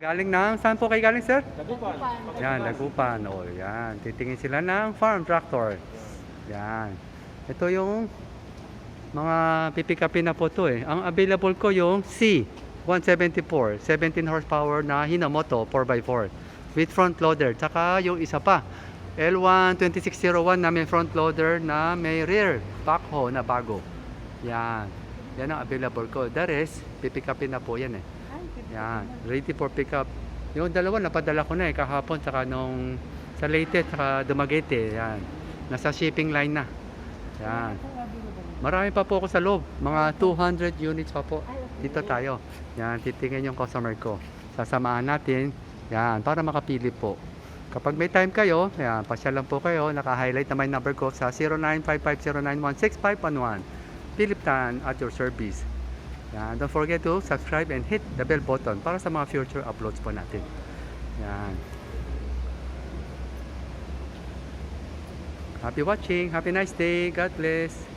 Galing na, saan po kayo galing, sir? Dagupan. Yan, Dagupan. O, yan. Titingin sila ng farm tractor. Yan. Ito yung mga pipikapin na po to eh. Ang available ko yung C174, 17 horsepower na Hinomoto 4x4 with front loader. Tsaka yung isa pa, L12601 na may front loader na may rear backhoe na bago. Yan. Yan ang available ko. The rest, pipikapin na po yan eh. Yan, ready for pickup. Yung dalawa napadala ko na eh kahapon saka nung sa Leyte saka Dumaguete. Yan. Nasa shipping line na. Yan. Marami pa po ako sa loob. Mga 200 units pa po. Dito tayo. Yan, titingin yung customer ko. Sasamahan natin. Yan, para makapili po. Kapag may time kayo, yan, pasya lang po kayo. Naka-highlight na may number ko sa 0955091651. Philip Tan at your service. Yan. Don't forget to subscribe and hit the bell button para sa mga future uploads po natin. Yan. Happy watching. Happy nice day. God bless.